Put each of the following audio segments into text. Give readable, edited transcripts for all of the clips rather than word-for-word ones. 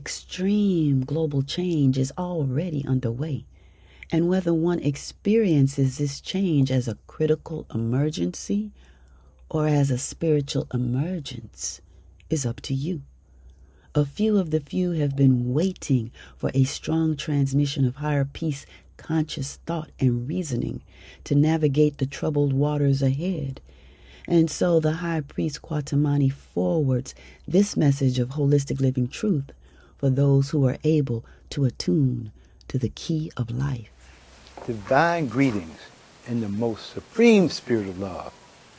Extreme global change is already underway, and whether one experiences this change as a critical emergency or as a spiritual emergence is up to you. A few of the few have been waiting for a strong transmission of higher peace, conscious thought, and reasoning to navigate the troubled waters ahead. And so the High Priest Kwatamani forwards this message of holistic living truth for those who are able to attune to the key of life. Divine greetings in the most supreme spirit of love,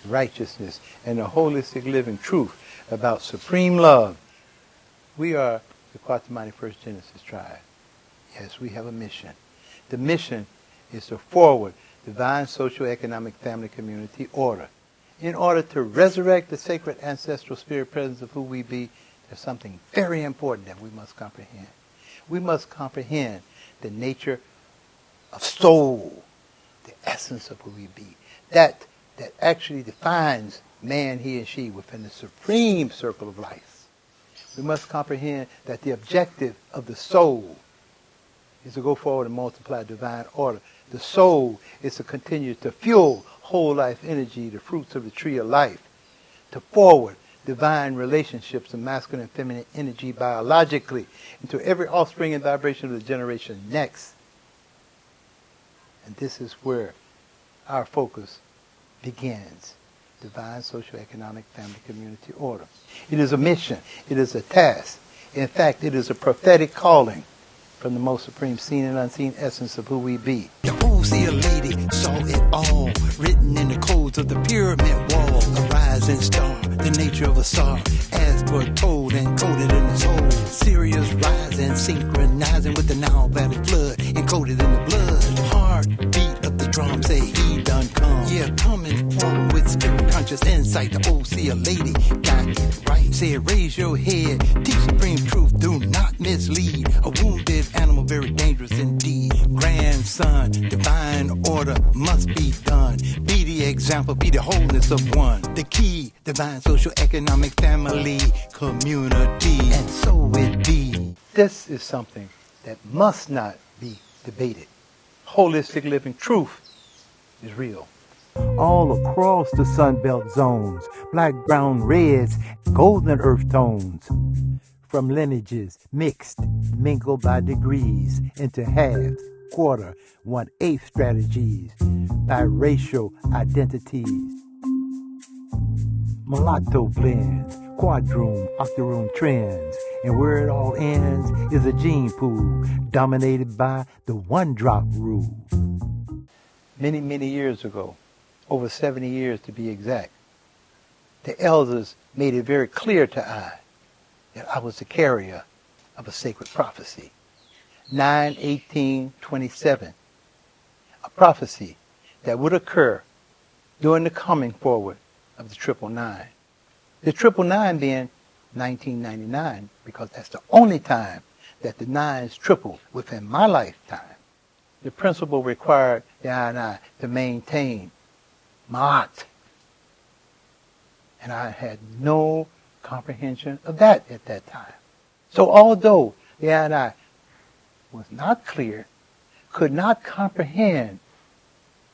righteousness, and the holistic living truth about supreme love. We are the Kwatamani First Genesis tribe. Yes, we have a mission. The mission is to forward divine socio-economic family community order. In order to resurrect the sacred ancestral spirit presence of who we be, there's something very important that we must comprehend. We must comprehend the nature of soul, the essence of who we be. That actually defines man, he, and she within the supreme circle of life. We must comprehend that the objective of the soul is to go forward and multiply divine order. The soul is to continue to fuel whole life energy, the fruits of the tree of life, to forward divine relationships of masculine and feminine energy biologically into every offspring and vibration of the generation next. And this is where our focus begins. Divine socio-economic family community order. It is a mission. It is a task. In fact, it is a prophetic calling from the most supreme seen and unseen essence of who we be. The Hosea lady saw it all, written in the codes of the pyramid wall. A rising star, the nature of a star, as foretold and coded in the soul. Sirius rising, synchronizing with the Nile Valley flood, encoded in the blood. Heartbeat of the drum say he done come. Yeah, coming forward with spirit conscious insight. The Hosea lady got it right. Said raise your head, teach supreme truth, do not mislead. A wounded animal, very dangerous indeed. Grandson, divine order must be done. Be the example, be the wholeness of one. The key, divine social economic family community. And so it be. This is something that must not be debated. Holistic living truth is real. All across the Sunbelt zones, black, brown, reds, golden earth tones. From lineages mixed, mingled by degrees into halves, quarter, 1/8 strategies, biracial identities. Mulatto blends, quadroon, octoroon trends, and where it all ends is a gene pool dominated by the one-drop rule. Many, many years ago, over 70 years to be exact, the elders made it very clear to I that I was the carrier of a sacred prophecy. 9/18/27, a prophecy that would occur during the coming forward of the 999. The 999 being 1999, because that's the only time that the nines tripled within my lifetime. The principle required the I and I to maintain Ma'at. And I had no comprehension of that at that time. So although the I and I was not clear, could not comprehend,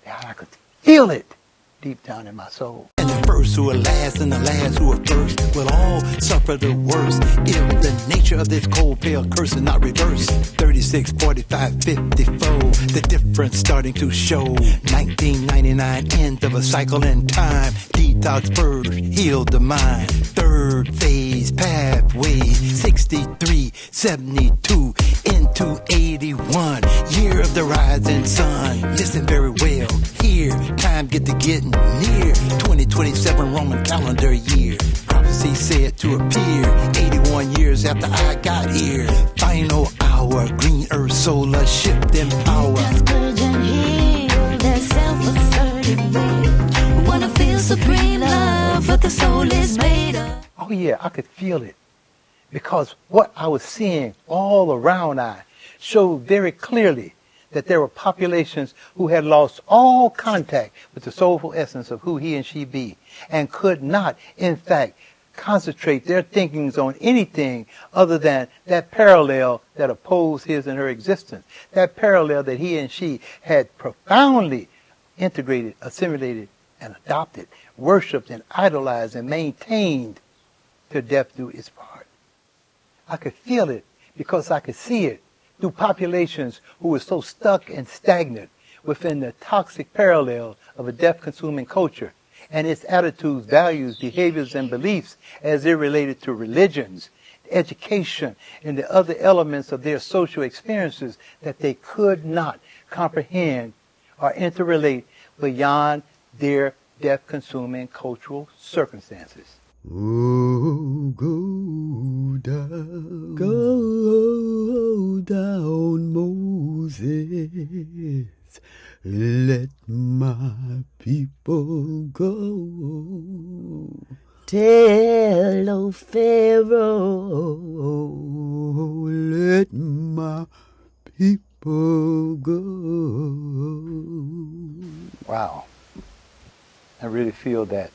I could feel it deep down in my soul. And the first who are last and the last who are first will all suffer the worst if the nature of this cold pale curse is not reversed. 36, 45, 54, the difference starting to show. 1999, end of a cycle in time. Detox, purge, healed the mind. Third phase, pathway. 63, 72, into 81. Year of the rising sun. Listen very well. Here, time get to getting near. 2027 Roman calendar year. Prophecy said to appear 81 years after I got here. Final hour, green earth, solar, shift in power. Purge and heal that self-assertive way. Wanna feel supreme love, what the soul is made of. Oh yeah, I could feel it. Because what I was seeing all around I showed very clearly that there were populations who had lost all contact with the soulful essence of who he and she be, and could not, in fact, concentrate their thinkings on anything other than that parallel that opposed his and her existence, that parallel that he and she had profoundly integrated, assimilated, and adopted, worshipped and idolized and maintained till death do its part. I could feel it because I could see it through populations who were so stuck and stagnant within the toxic parallel of a death-consuming culture and its attitudes, values, behaviors, and beliefs as they related to religions, education, and the other elements of their social experiences that they could not comprehend or interrelate beyond their death-consuming cultural circumstances. Oh, go down, Moses. Let my people go. Tell, O Pharaoh, Let my people go. Wow. I really feel that.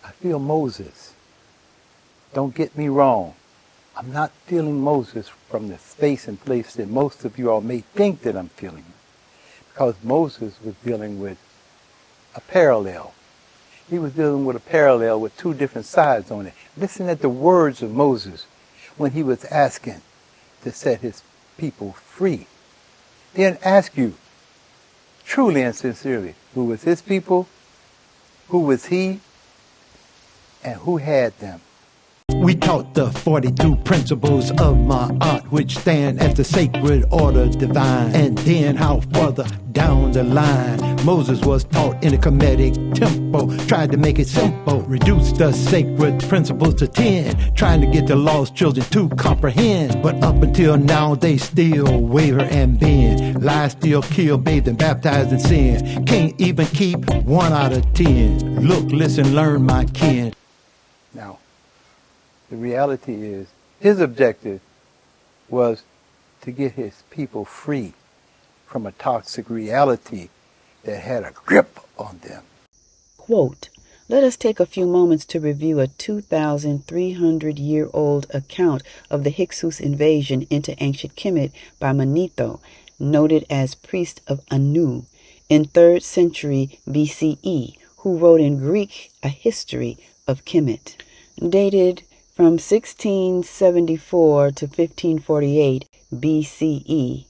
I feel Moses. Don't get me wrong. I'm not feeling Moses from the space and place that most of you all may think that I'm feeling. Because Moses was dealing with a parallel. He was dealing with a parallel with two different sides on it. Listen at the words of Moses when he was asking to set his people free. Then ask you, truly and sincerely, who was his people, who was he, and who had them. We taught the 42 principles of my art, which stand as the sacred order divine. And then how further down the line, Moses was taught in a Kemetic tempo, tried to make it simple, reduce the sacred principles to 10, trying to get the lost children to comprehend. But up until now, they still waver and bend, lie, steal, kill, bathe, and baptize in sin. Can't even keep 1 out of 10. Look, listen, learn, my kin. Now, the reality is, his objective was to get his people free from a toxic reality that had a grip on them. Quote, let us take a few moments to review a 2,300-year-old account of the Hyksos invasion into ancient Kemet by Manetho, noted as priest of Anu, in 3rd century BCE, who wrote in Greek a history of Kemet. Dated from 1674 to 1548 BCE,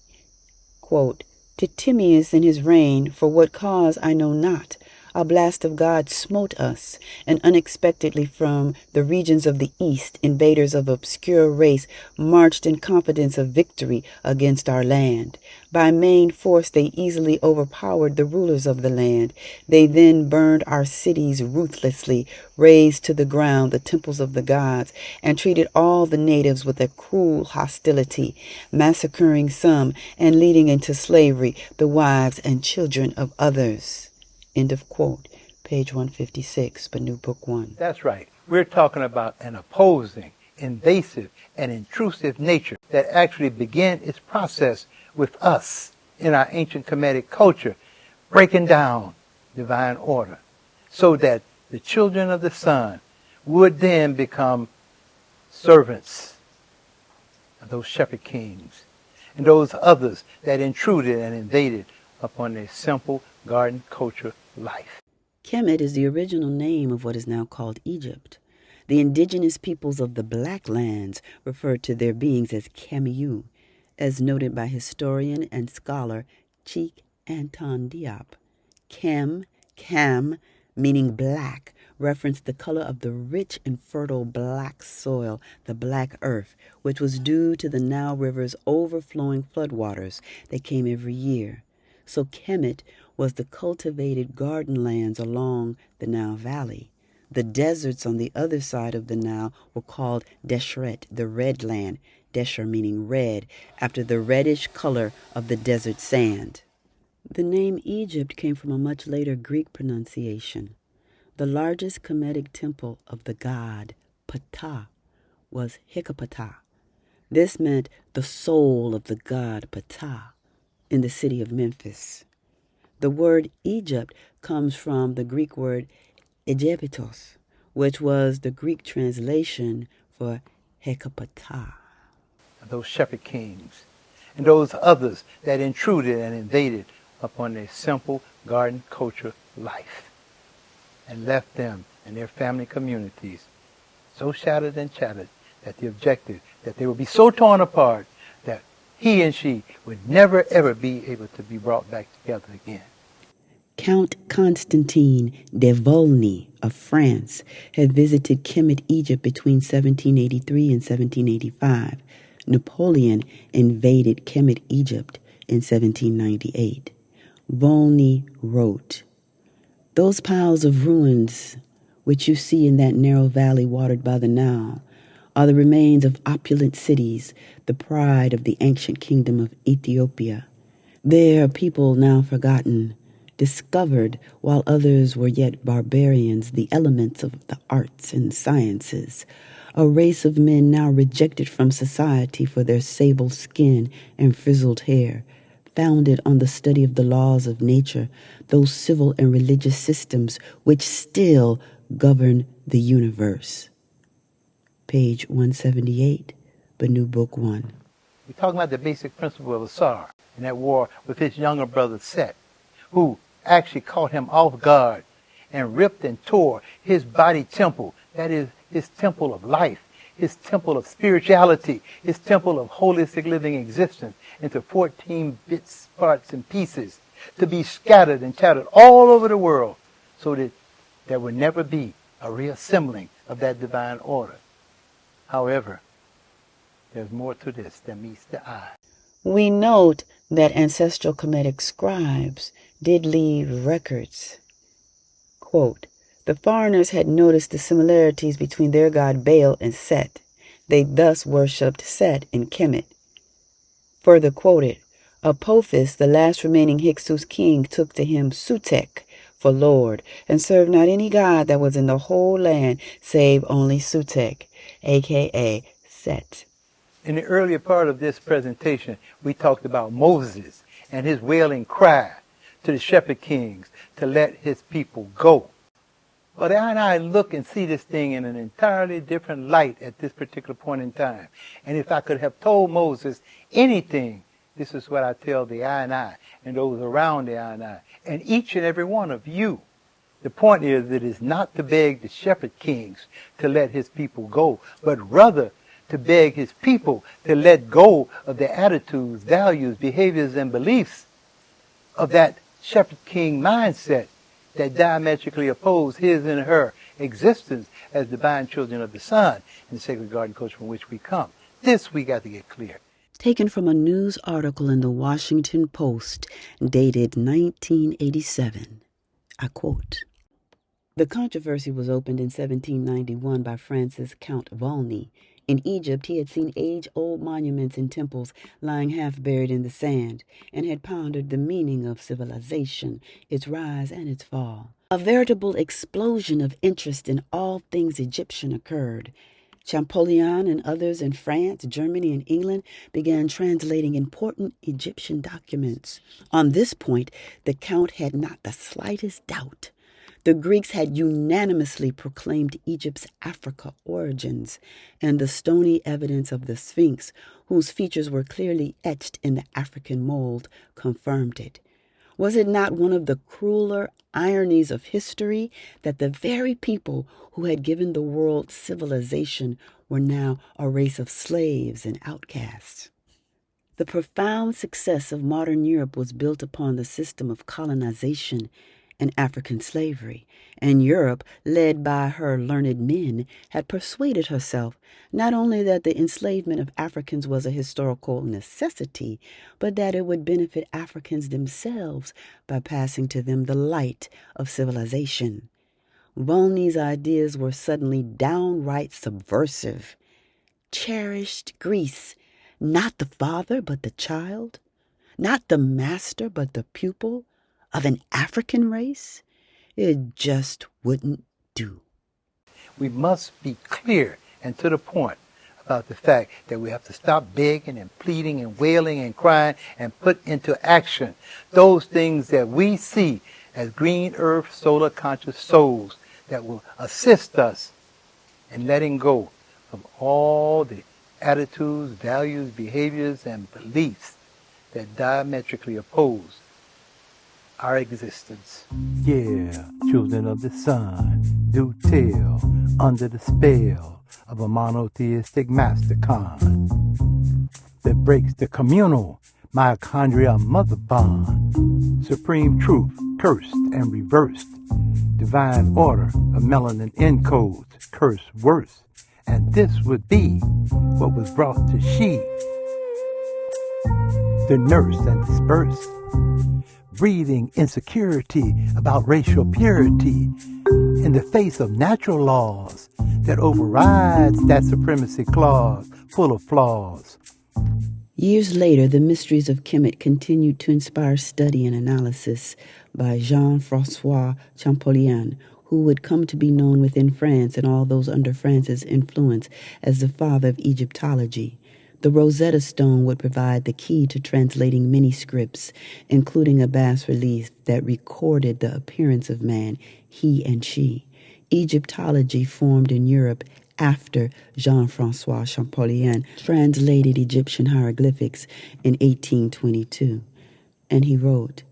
quote, Titimius in his reign, for what cause I know not, a blast of God smote us, and unexpectedly from the regions of the east, invaders of obscure race marched in confidence of victory against our land. By main force they easily overpowered the rulers of the land. They then burned our cities ruthlessly, razed to the ground the temples of the gods, and treated all the natives with a cruel hostility, massacring some and leading into slavery the wives and children of others. End of quote. Page 156, but New Book 1. That's right. We're talking about an opposing, invasive, and intrusive nature that actually began its process with us in our ancient Kemetic culture, breaking down divine order so that the children of the sun would then become servants of those shepherd kings and those others that intruded and invaded upon their simple garden culture life. Kemet is the original name of what is now called Egypt. The indigenous peoples of the Black Lands referred to their beings as Kemiu, as noted by historian and scholar Cheikh Anton Diop. Cam, meaning black, referenced the color of the rich and fertile black soil, the black earth, which was due to the Nile River's overflowing floodwaters that came every year. So Kemet was the cultivated garden lands along the Nile Valley. The deserts on the other side of the Nile were called Deshret, the red land, Desher meaning red, after the reddish color of the desert sand. The name Egypt came from a much later Greek pronunciation. The largest Kemetic temple of the god Ptah was Hecaptah. This meant the soul of the god Ptah in the city of Memphis. The word Egypt comes from the Greek word Egyptos, which was the Greek translation for Hecapata. Those shepherd kings and those others that intruded and invaded upon their simple garden culture life and left them and their family communities so shattered and shattered that the objective that they would be so torn apart that he and she would never ever be able to be brought back together again. Count Constantine de Volney of France had visited Kemet, Egypt between 1783 and 1785. Napoleon invaded Kemet, Egypt in 1798. Volney wrote, "Those piles of ruins which you see in that narrow valley watered by the Nile are the remains of opulent cities, the pride of the ancient kingdom of Ethiopia. They are people now forgotten, discovered while others were yet barbarians, the elements of the arts and sciences, a race of men now rejected from society for their sable skin and frizzled hair, founded on the study of the laws of nature, those civil and religious systems which still govern the universe." Page 178, Banu Book 1. We're talking about the basic principle of Asar in that war with his younger brother Set, who actually caught him off guard and ripped and tore his body temple, that is, his temple of life, his temple of spirituality, his temple of holistic living existence, into 14 bits, parts, and pieces to be scattered and shattered all over the world so that there would never be a reassembling of that divine order. However, there's more to this than meets the eye. We note that ancestral Kemetic scribes did leave records. Quote, "The foreigners had noticed the similarities between their god Baal and Set. They thus worshipped Set in Kemet." Further quoted, "Apophis, the last remaining Hyksos king, took to him Sutek for lord, and served not any god that was in the whole land save only Sutek, a.k.a. Set." In the earlier part of this presentation, we talked about Moses and his wailing cry to the shepherd kings to let his people go. But I look and see this thing in an entirely different light at this particular point in time. And if I could have told Moses anything, this is what I tell the I and those around the I and each and every one of you. The point is that it is not to beg the shepherd kings to let his people go, but rather to beg his people to let go of the attitudes, values, behaviors, and beliefs of that shepherd king mindset that diametrically oppose his and her existence as divine children of the sun in the sacred garden culture from which we come. This we got to get clear. Taken from a news article in the Washington Post dated 1987. I quote, "The controversy was opened in 1791 by Francis Count Volney. In Egypt, he had seen age-old monuments and temples lying half-buried in the sand and had pondered the meaning of civilization, its rise and its fall. A veritable explosion of interest in all things Egyptian occurred. Champollion and others in France, Germany, and England began translating important Egyptian documents. On this point, the Count had not the slightest doubt. The Greeks had unanimously proclaimed Egypt's Africa origins, and the stony evidence of the Sphinx, whose features were clearly etched in the African mold, confirmed it. Was it not one of the crueler ironies of history that the very people who had given the world civilization were now a race of slaves and outcasts? The profound success of modern Europe was built upon the system of colonization and African slavery, and Europe, led by her learned men, had persuaded herself not only that the enslavement of Africans was a historical necessity, but that it would benefit Africans themselves by passing to them the light of civilization. Volney's ideas were suddenly downright subversive. Cherished Greece, not the father but the child, not the master but the pupil of an African race? It just wouldn't do. We must be clear and to the point about the fact that we have to stop begging and pleading and wailing and crying and put into action those things that we see as green earth solar conscious souls that will assist us in letting go of all the attitudes, values, behaviors, and beliefs that diametrically oppose our existence. Yeah, children of the sun, do tell under the spell of a monotheistic mastercon that breaks the communal mitochondria mother bond. Supreme truth, cursed and reversed. Divine order of melanin encodes, curse worse. And this would be what was brought to she, the nurse and dispersed. Breathing insecurity about racial purity in the face of natural laws that overrides that supremacy clause full of flaws. Years later, the mysteries of Kemet continued to inspire study and analysis by Jean-François Champollion, who would come to be known within France and all those under France's influence as the father of Egyptology. The Rosetta Stone would provide the key to translating many scripts, including a bas-relief that recorded the appearance of man, he and she. Egyptology formed in Europe after Jean-François Champollion translated Egyptian hieroglyphics in 1822. And he wrote,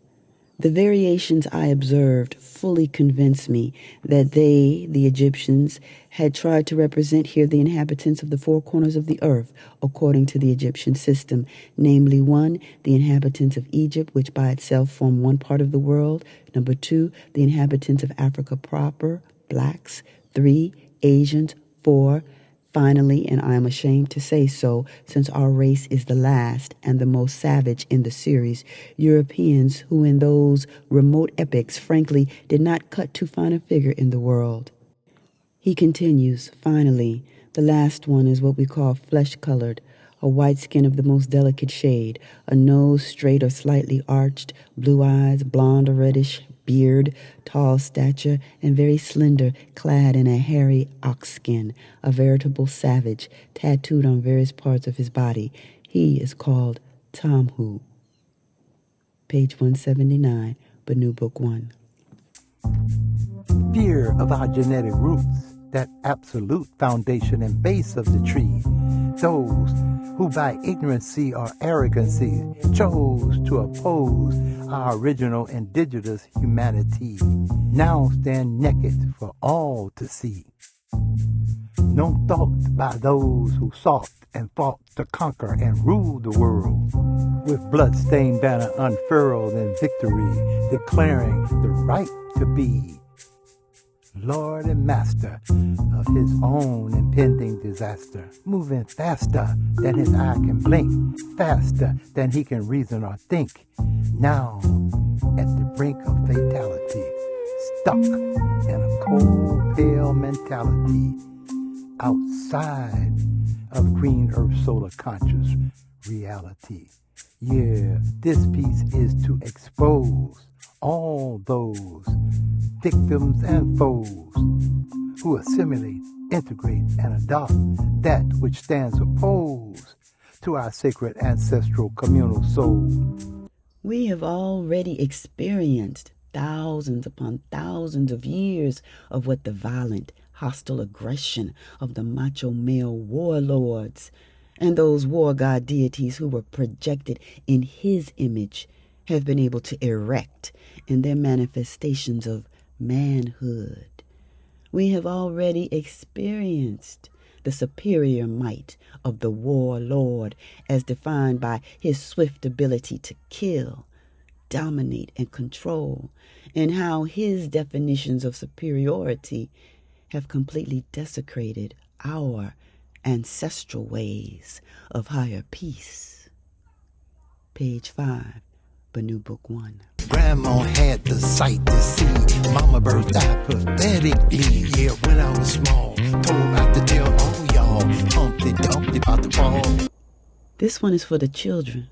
"The variations I observed fully convinced me that they, the Egyptians, had tried to represent here the inhabitants of the four corners of the earth according to the Egyptian system, namely 1, the inhabitants of Egypt, which by itself form one part of the world, 2, the inhabitants of Africa proper, blacks, 3, Asians, 4, finally, and I am ashamed to say so, since our race is the last and the most savage in the series, Europeans who in those remote epochs frankly did not cut too fine a figure in the world." He continues, "Finally, the last one is what we call flesh-colored, a white skin of the most delicate shade, a nose straight or slightly arched, blue eyes, blonde or reddish, beard, tall stature, and very slender, clad in a hairy ox skin, a veritable savage, tattooed on various parts of his body. He is called Tamhu." Page 179, Banu Book 1. Fear of our genetic roots, that absolute foundation and base of the tree. Those who by ignorancy or arrogancy chose to oppose our original indigenous humanity now stand naked for all to see. No thought by those who sought and fought to conquer and rule the world, with blood-stained banner unfurled in victory, declaring the right to be Lord and Master of his own impending disaster, moving faster than his eye can blink, faster than he can reason or think, now at the brink of fatality, stuck in a cold, pale mentality, outside of green earth solar conscious reality. Yeah, this piece is to expose all those victims and foes who assimilate, integrate, and adopt that which stands opposed to our sacred ancestral communal soul. We have already experienced thousands upon thousands of years of what the violent, hostile aggression of the macho male warlords and those war god deities who were projected in his image have been able to erect in their manifestations of manhood. We have already experienced the superior might of the warlord as defined by his swift ability to kill, dominate, and control, and how his definitions of superiority have completely desecrated our ancestral ways of higher peace. Page 5, Banu Book 1. Grandma had the sight to see. Mama birth died pathetically. Yeah, when I was small, told not to tell all y'all. Humpty Dumpty about to fall. This one is for the children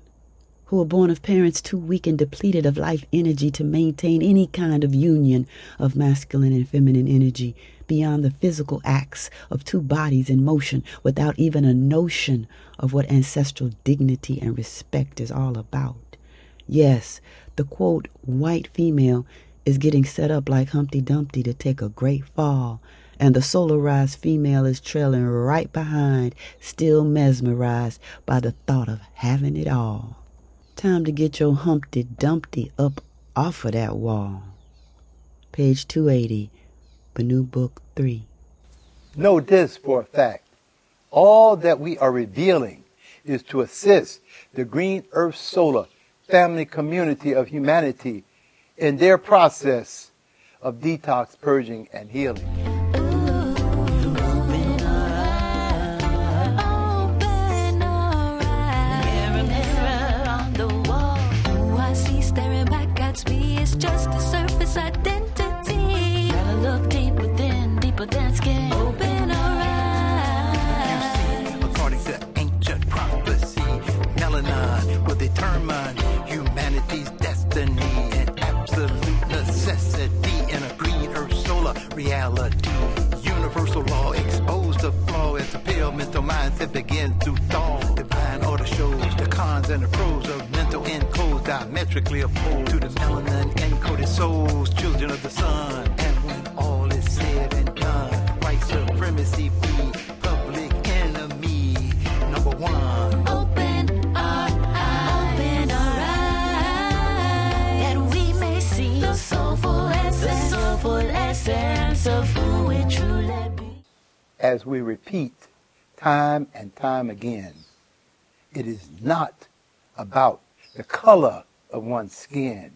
who were born of parents too weak and depleted of life energy to maintain any kind of union of masculine and feminine energy beyond the physical acts of two bodies in motion without even a notion of what ancestral dignity and respect is all about. Yes, the quote, white female is getting set up like Humpty Dumpty to take a great fall, and the solarized female is trailing right behind, still mesmerized by the thought of having it all. Time to get your Humpty Dumpty up off of that wall. Page 280, Banu Book 3. Know this for a fact. All that we are revealing is to assist the Green Earth Solar family community of humanity in their process of detox, purging, and healing. Just a surface identity. Gotta look deep within, deeper than skin. Open our eyes. You see, according to ancient prophecy, melanin will determine humanity's destiny and absolute necessity in a green earth solar reality. Universal law exposed the flaw as the pale mental mindset begins to thaw. Divine order shows the cons and the pros of mental encodes diametrically opposed to the melanin encoded souls, children of the sun. And when all is said and done, white supremacy be public enemy number one. Open our eyes, that we may see the soulful essence of who we truly be. As we repeat time and time again, it is not about the color of one's skin,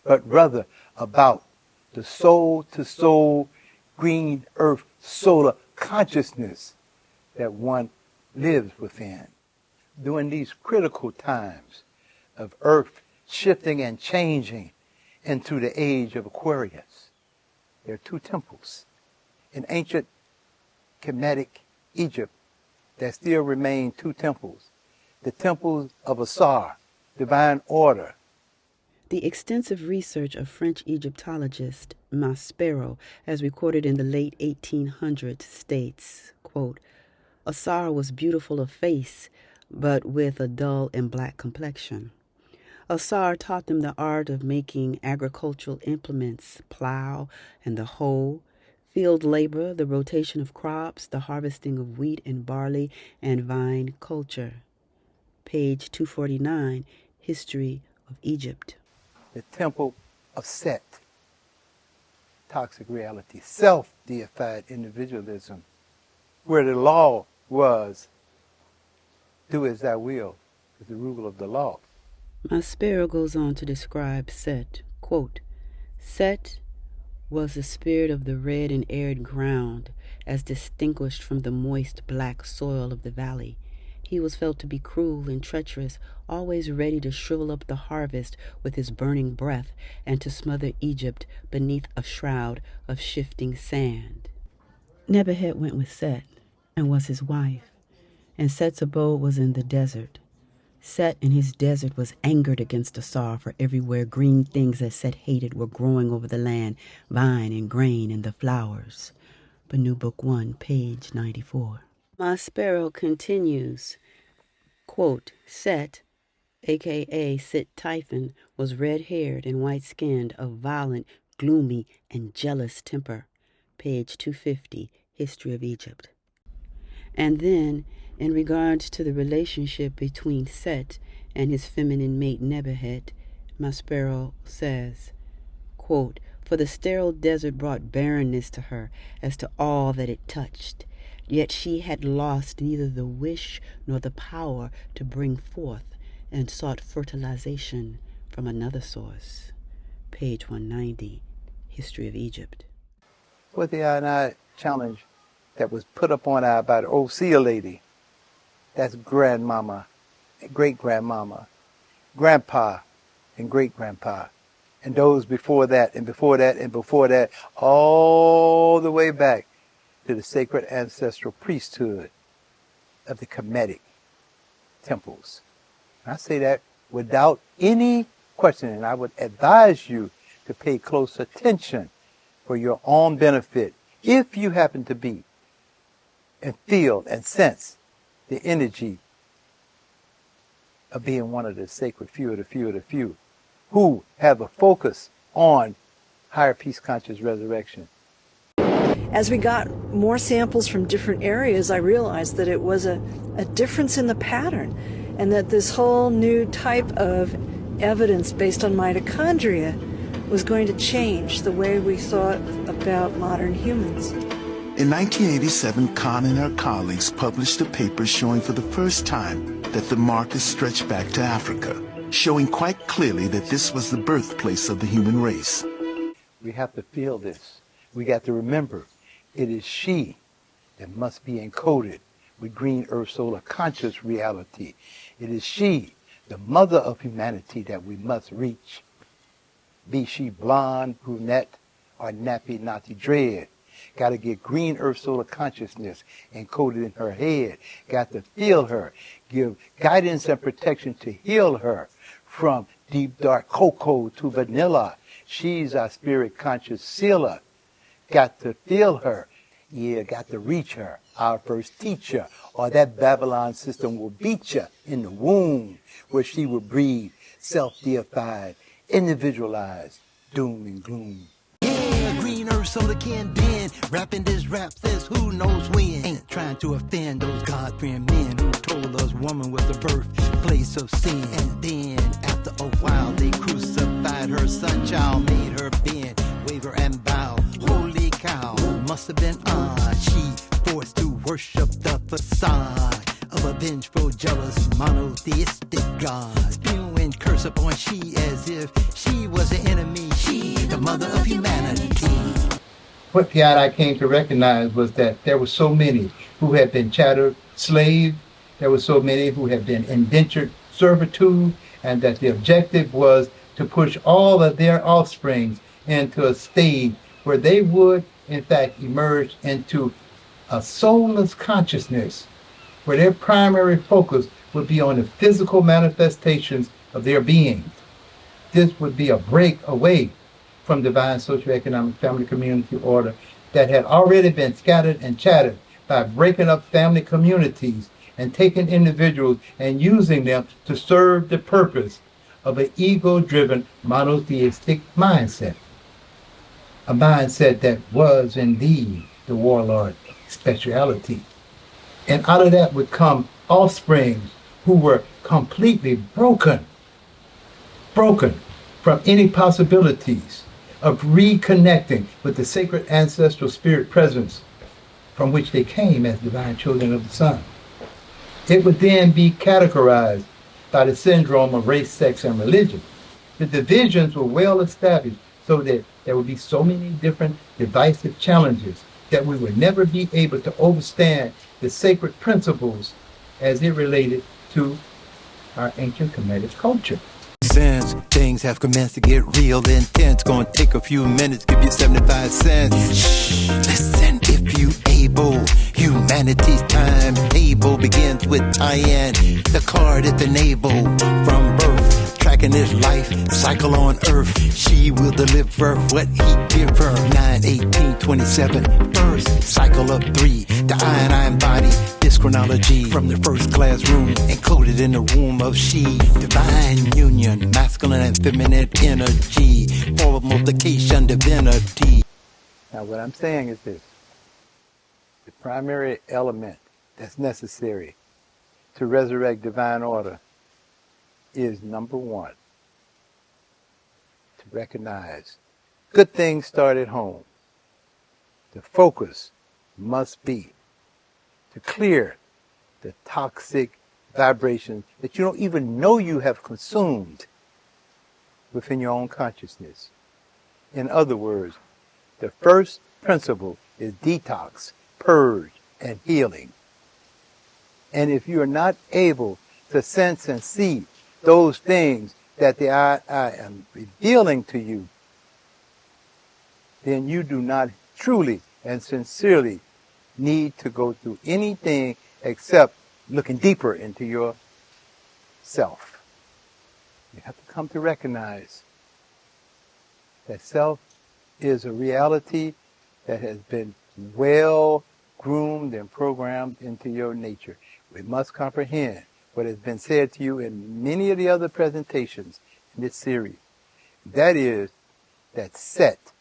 but rather about the soul-to-soul green earth solar consciousness that one lives within. During these critical times of earth shifting and changing into the age of Aquarius, there are two temples in ancient Kemetic Egypt. There still remain two temples, the temples of Asar, divine order. The extensive research of French Egyptologist Maspero, as recorded in the late 1800s, states, quote, Asar was beautiful of face, but with a dull and black complexion. Asar taught them the art of making agricultural implements, plow and the hoe, field labor, the rotation of crops, the harvesting of wheat and barley, and vine culture. Page 249, History of Egypt. The temple of Set, toxic reality, self-deified individualism, where the law was, do as thou wilt, is the rule of the law. Maspero goes on to describe Set, quote, Set was the spirit of the red and arid ground, as distinguished from the moist black soil of the valley. He was felt to be cruel and treacherous, always ready to shrivel up the harvest with his burning breath and to smother Egypt beneath a shroud of shifting sand. Nebuchadnezzar went with Set and was his wife, and Set's abode was in the desert. Set in his desert was angered against Asar, for everywhere green things that Set hated were growing over the land, vine and grain and the flowers. Banu Book 1, page 94. Maspero continues, quote, Set, a.k.a. Sit Typhon, was red-haired and white-skinned, of violent, gloomy, and jealous temper. Page 250, History of Egypt. And then, in regards to the relationship between Set and his feminine mate Nebuchadnezzar, Maspero says, quote, For the sterile desert brought barrenness to her as to all that it touched. Yet she had lost neither the wish nor the power to bring forth, and sought fertilization from another source. Page 190, History of Egypt. What the I challenge that was put up on our by the old seal lady, that's grandmama, great-grandmama, grandpa, and great-grandpa, and those before that, and before that, and before that, all the way back to the sacred ancestral priesthood of the Kemetic temples. I say that without any question, and I would advise you to pay close attention for your own benefit, if you happen to be and feel and sense the energy of being one of the sacred few of the few of the few, who have a focus on higher peace conscious resurrection. As we got more samples from different areas, I realized that it was a difference in the pattern, and that this whole new type of evidence based on mitochondria was going to change the way we thought about modern humans. In 1987, Kahn and her colleagues published a paper showing for the first time that the markers stretched back to Africa, showing quite clearly that this was the birthplace of the human race. We have to feel this. We got to remember, it is she that must be encoded with green earth solar conscious reality. It is she, the mother of humanity, that we must reach. Be she blonde, brunette, or nappy, naughty dread. Got to get green earth solar consciousness encoded in her head. Got to feel her. Give guidance and protection to heal her from deep dark cocoa to vanilla. She's our spirit conscious sealer. Got to feel her. Yeah, got to reach her, our first teacher, or that Babylon system will beat you in the womb, where she will breed self-deified, individualized doom and gloom. Yeah, green earth solar can bend, rapping this rap says who knows when. Ain't trying to offend those God-fearing men who told us woman was the birthplace of sin. And then after a while they crucified her son child, made her bend, waver and bow. Holy cow, must have been she forced to worship the facade of a vengeful, jealous, monotheistic God, spewing curse upon she as if she was the enemy, she the mother of humanity. What I came to recognize was that there were so many who had been chattered slave, there were so many who had been indentured servitude, and that the objective was to push all of their offsprings into a stage where they would, in fact, emerge into a soulless consciousness, where their primary focus would be on the physical manifestations of their being. This would be a break away from divine socioeconomic family community order that had already been scattered and chattered by breaking up family communities and taking individuals and using them to serve the purpose of an ego-driven monotheistic mindset. A mindset that was indeed the warlord speciality. And out of that would come offsprings who were completely broken from any possibilities of reconnecting with the sacred ancestral spirit presence from which they came as divine children of the sun. It would then be categorized by the syndrome of race, sex, and religion. The divisions were well established so that there would be so many different divisive challenges that we would never be able to understand the sacred principles as it related to our ancient Kemetic culture. Since things have commenced to get real intense, gonna take a few minutes, give you 75 cents. Shh, listen if you able. Humanity's timetable begins with tie-in, the card at the navel from birth. Tracking his life cycle on earth, she will deliver what he give her. 9/18/27, first cycle of 3, the iron body. This chronology from the first classroom, encoded in the womb of she. Divine union, masculine and feminine energy, form of multiplication, divinity. Now what I'm saying is this: the primary element that's necessary to resurrect divine order is number one, to recognize good things start at home. The focus must be to clear the toxic vibrations that you don't even know you have consumed within your own consciousness. In other words, the first principle is detox, purge, and healing. And if you are not able to sense and see those things that the I am revealing to you, then you do not truly and sincerely need to go through anything except looking deeper into yourself. You have to come to recognize that self is a reality that has been well groomed and programmed into your nature. We must comprehend what has been said to you in many of the other presentations in this series. That is that Set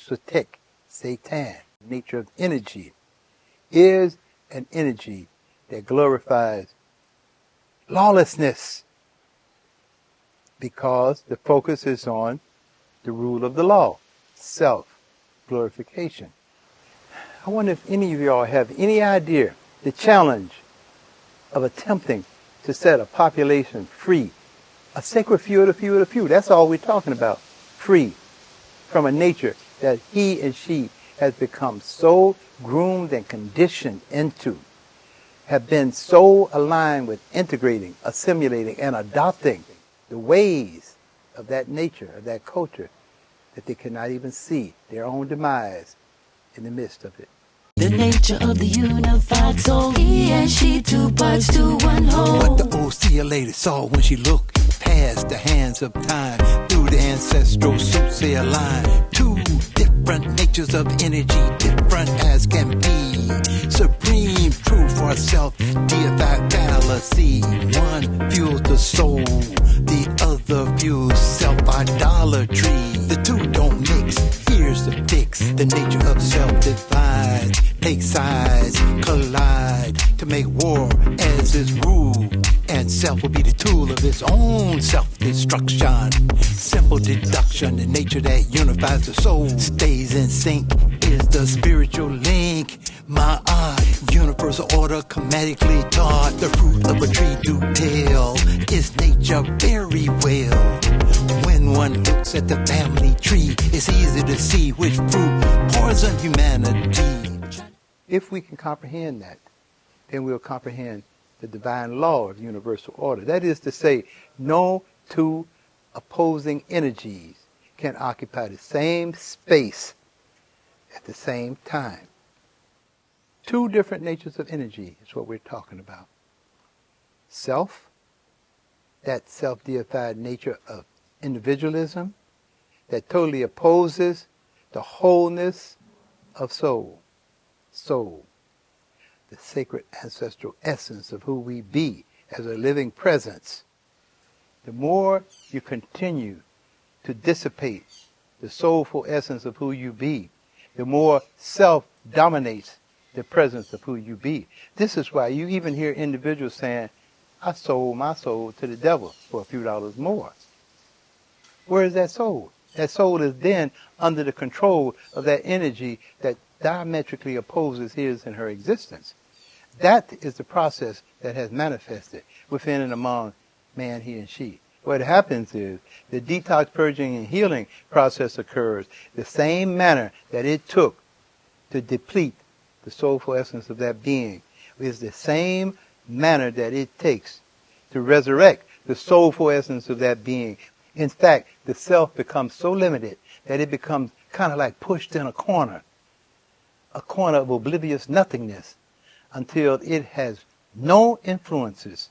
Sutek, Satan, nature of energy, is an energy that glorifies lawlessness because the focus is on the rule of the law, self-glorification. I wonder if any of y'all have any idea the challenge of attempting to set a population free, a sacred few of the few of the few. That's all we're talking about, free from a nature that he and she has become so groomed and conditioned into, have been so aligned with integrating, assimilating, and adopting the ways of that nature, of that culture, that they cannot even see their own demise in the midst of it. The nature of the unified soul, he and she, two parts to one whole. What the old seer lady saw when she looked past the hands of time, through the ancestral soothsayer line. Two different natures of energy, different as can be. Supreme truth for self, deified fallacy. One fuels the soul, the other fuels self-idolatry. The two don't mix, here's the fix. The nature of self divides, take sides, collide to make war as its rule. And self will be the tool of its own self-destruction. Simple deduction, the nature that unifies the soul stays in sync, is the spiritual link. My universal order Kemetically taught. The fruit of a tree do tell its nature very well. When one looks at the family tree, it's easy to see which fruit poison humanity. If we can comprehend that, then we'll comprehend the divine law of universal order. That is to say, no two opposing energies can occupy the same space at the same time. Two different natures of energy is what we're talking about. Self, that self-deified nature of individualism that totally opposes the wholeness of soul. Soul, the sacred ancestral essence of who we be as a living presence. The more you continue to dissipate the soulful essence of who you be, the more self dominates the presence of who you be. This is why you even hear individuals saying, I sold my soul to the devil for a few dollars more. Where is that soul? That soul is then under the control of that energy that diametrically opposes his and her existence. That is the process that has manifested within and among man, he, and she. What happens is the detox, purging, and healing process occurs the same manner that it took to deplete the soulful essence of that being is the same manner that it takes to resurrect the soulful essence of that being. In fact, the self becomes so limited that it becomes kind of like pushed in a corner of oblivious nothingness, until it has no influences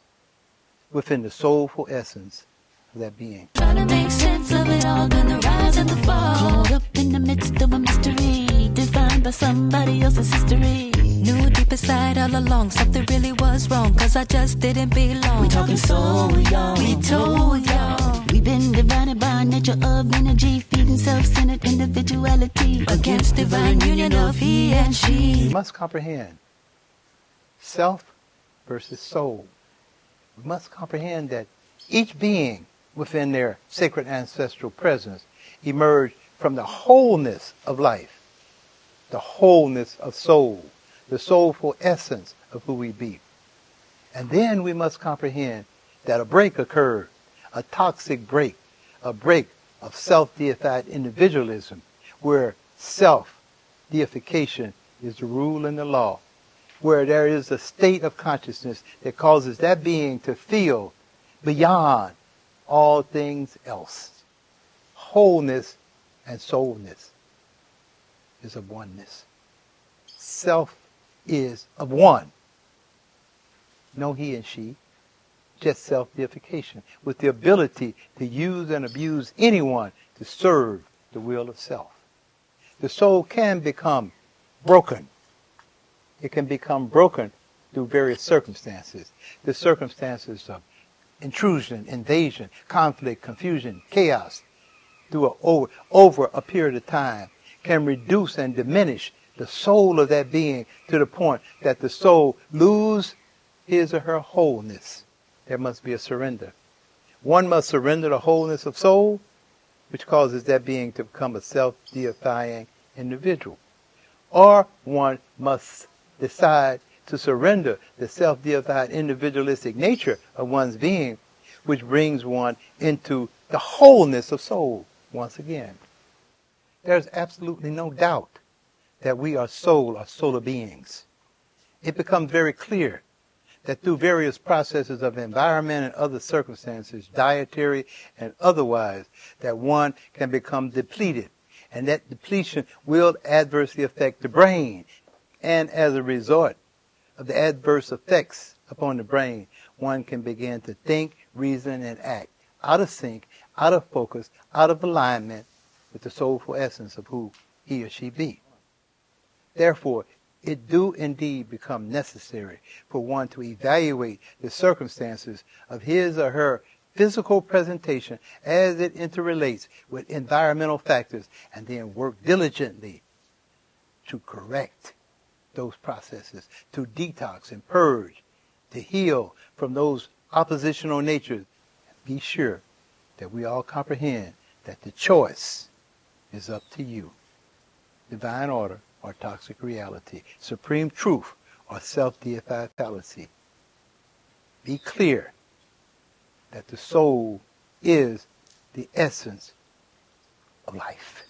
within the soulful essence of that being. Trying to make sense of it all, then the rise and the fall. Caught up in the midst of a mystery, defined by somebody else's history. Knew deep inside all along something really was wrong, cause I just didn't belong. We talking soul, y'all. We told y'all. We've been divided by nature of energy, feeding self-centered individuality against divine union of he and she. We must comprehend self versus soul. We must comprehend that each being within their sacred ancestral presence emerged from the wholeness of life, the wholeness of soul, the soulful essence of who we be. And then we must comprehend that a break occurred, a toxic break, a break of self-deified individualism, where self-deification is the rule and the law, where there is a state of consciousness that causes that being to feel beyond all things else. Wholeness and soulness is of oneness. Self is of one. No he and she, just self-deification, with the ability to use and abuse anyone to serve the will of self. The soul can become broken. It can become broken through various circumstances. The circumstances of intrusion, invasion, conflict, confusion, chaos, over a period of time can reduce and diminish the soul of that being to the point that the soul lose his or her wholeness. There must be a surrender. One must surrender the wholeness of soul, which causes that being to become a self-deifying individual. Or one must decide to surrender the self-deified individualistic nature of one's being, which brings one into the wholeness of soul once again. There's absolutely no doubt that we are soul or solar beings. It becomes very clear that through various processes of environment and other circumstances, dietary and otherwise, that one can become depleted. And that depletion will adversely affect the brain. And as a result of the adverse effects upon the brain, one can begin to think, reason, and act out of sync, out of focus, out of alignment with the soulful essence of who he or she be. Therefore, it do indeed become necessary for one to evaluate the circumstances of his or her physical presentation as it interrelates with environmental factors, and then work diligently to correct those processes, to detox and purge, to heal from those oppositional natures. Be sure that we all comprehend that the choice is up to you. Divine order or toxic reality, supreme truth or self-deified fallacy. Be clear that the soul is the essence of life.